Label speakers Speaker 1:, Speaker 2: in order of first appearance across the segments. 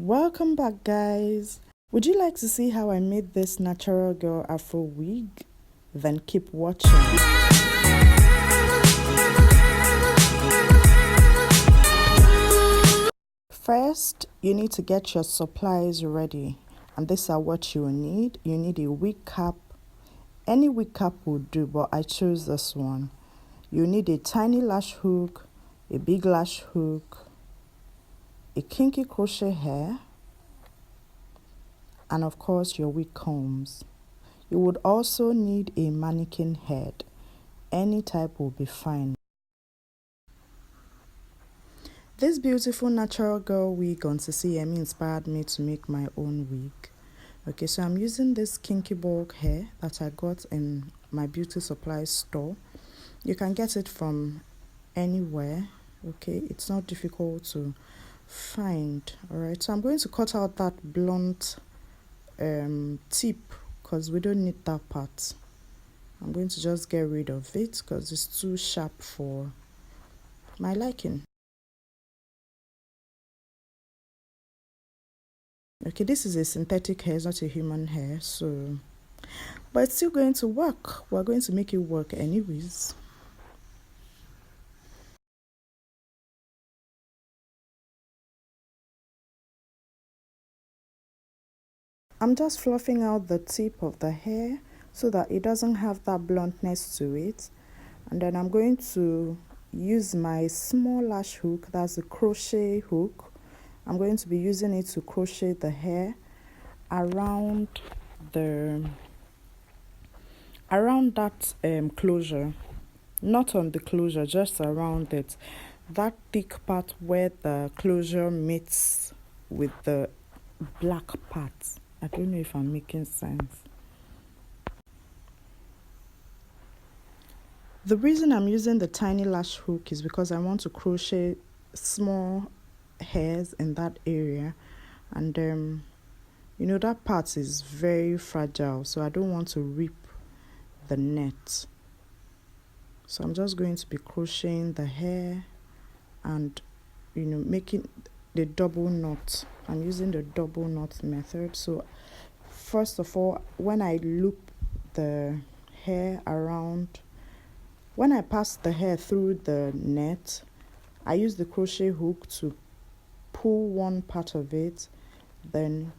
Speaker 1: Welcome back, guys. Would you like to see how I made this natural girl afro wig? Then keep watching. First, you need to get your supplies ready, and these are what you will need. You need a wig cap. Any wig cap will do, but I chose this one. You need a tiny lash hook, a big lash hook, a kinky crochet hair, and of course your wig combs. You would also need a mannequin head. Any type will be fine. This beautiful natural girl wig on Sisi Yemmie inspired me to make my own wig. Okay, so I'm using this kinky bulk hair that I got in my beauty supply store. You can get it from anywhere. Okay, it's not difficult to find. All right, so I'm going to cut out that blunt tip because we don't need that part. I'm going to just get rid of it because it's too sharp for my liking. Okay, this is a synthetic hair, it's not a human hair, so but it's still going to work. We're going to make it work anyways. I'm just fluffing out the tip of the hair so that it doesn't have that bluntness to it. And then I'm going to use my small lash hook, that's a crochet hook. I'm going to be using it to crochet the hair around that closure, not on the closure, just around it, that thick part where the closure meets with the black part. I don't know if I'm making sense. The reason I'm using the tiny lash hook is because I want to crochet small hairs in that area, and you know that part is very fragile, so I don't want to rip the net. So I'm just going to be crocheting the hair and making the double knot. I'm using the double knot method. So first of all, when I loop the hair around, when I pass the hair through the net, I use the crochet hook to pull one part of it, then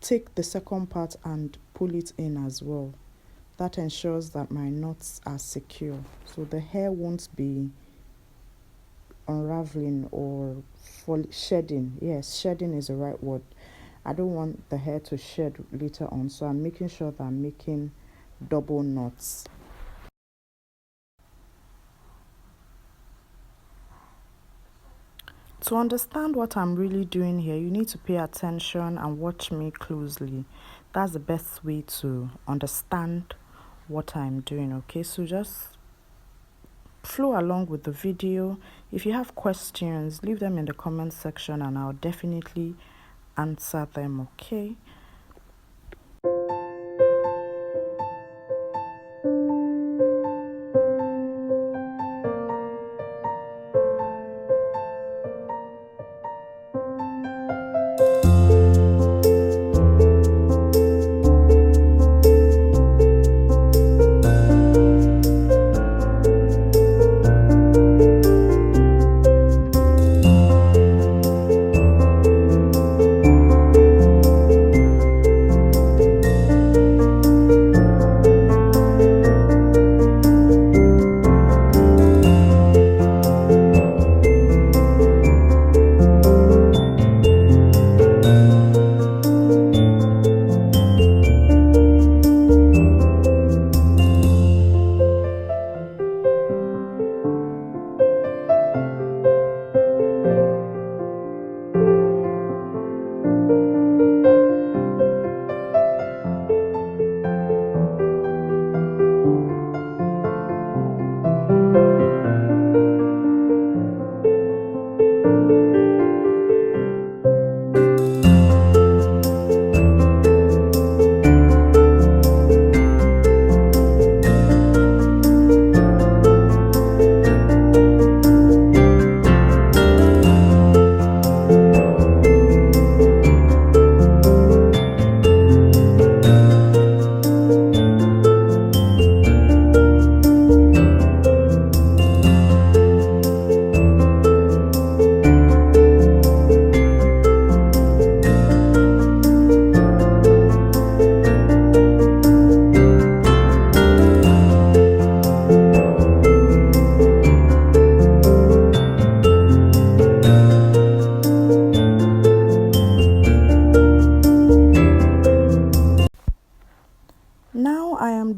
Speaker 1: take the second part and pull it in as well. That ensures that my knots are secure, so the hair won't be unraveling or shedding. Yes, shedding is the right word. I don't want the hair to shed later on, so I'm making sure that I'm making double knots. To understand what I'm really doing here, you need to pay attention and watch me closely. That's the best way to understand what I'm doing. Okay, so just flow along with the video. If you have questions, leave them in the comment section and I'll definitely answer them. Okay.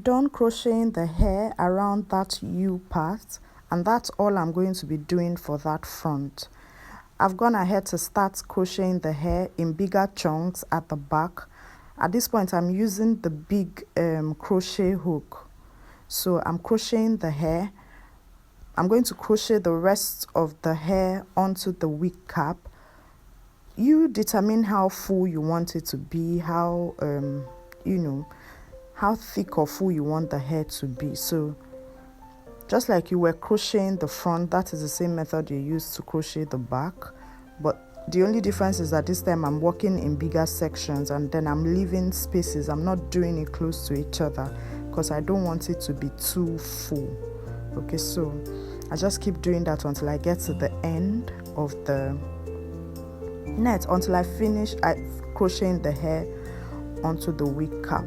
Speaker 1: I'm done crocheting the hair around that U part, and that's all I'm going to be doing for that front. I've gone ahead to start crocheting the hair in bigger chunks at the back. At this point, I'm using the big crochet hook. So I'm crocheting the hair. I'm going to crochet the rest of the hair onto the wig cap. You determine how full you want it to be, how how thick or full you want the hair to be. So just like you were crocheting the front, that is the same method you use to crochet the back. But the only difference is that this time I'm working in bigger sections, and then I'm leaving spaces. I'm not doing it close to each other because I don't want it to be too full. Okay, so I just keep doing that until I get to the end of the net, until I finish crocheting the hair onto the wig cap.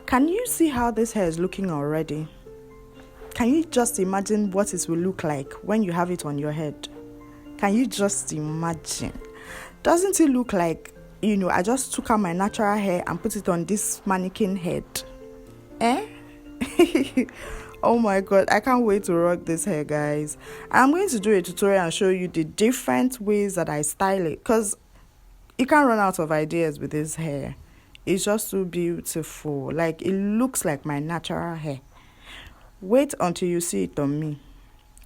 Speaker 1: Can you see how this hair is looking already? Can you just imagine what it will look like when you have it on your head? Can you just imagine? Doesn't it look like, I just took out my natural hair and put it on this mannequin head? Oh my god, I can't wait to rock this hair, guys. I'm going to do a tutorial and show you the different ways that I style it, because you can't run out of ideas with this hair. It's just so beautiful. Like, it looks like my natural hair. Wait until you see it on me.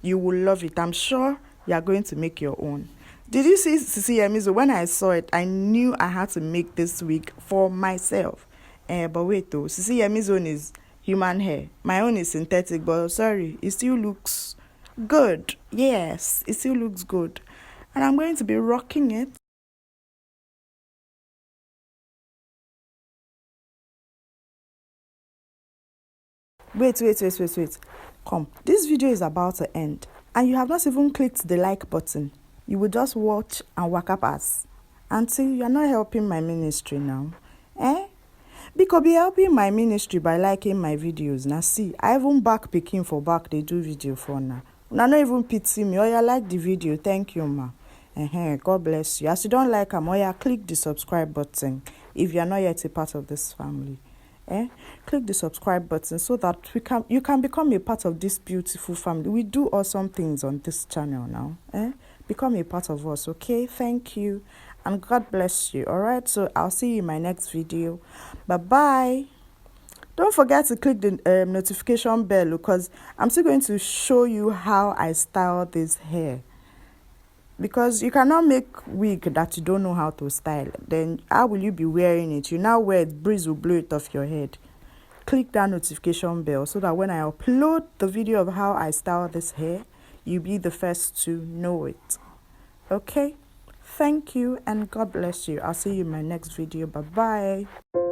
Speaker 1: You will love it. I'm sure you are going to make your own. Did you see Sisi Yemmie? When I saw it, I knew I had to make this wig for myself. But wait though, Sisi Yemmie's own is human hair. My own is synthetic, but sorry, it still looks good. Yes, it still looks good. And I'm going to be rocking it. Wait. Come, this video is about to end, and you have not even clicked the like button. You will just watch and walk up us. Auntie, you are not helping my ministry now. Because be helping my ministry by liking my videos. Now see, I even back picking for back, they do video for now. Now not even pity me. Oh, you like the video. Thank you, ma. God bless you. As you don't like them, click the subscribe button if you are not yet a part of this family. Click the subscribe button so that you can become a part of this beautiful family. We do awesome things on this channel now. Become a part of us, okay? Thank you, and God bless you. All right, so I'll see you in my next video. Bye. Don't forget to click the notification bell, because I'm still going to show you how I style this hair. Because you cannot make wig that you don't know how to style. Then how will you be wearing it? You now wear it, breeze will blow it off your head. Click that notification bell so that when I upload the video of how I style this hair, you'll be the first to know it. Okay? Thank you, and God bless you. I'll see you in my next video. Bye-bye.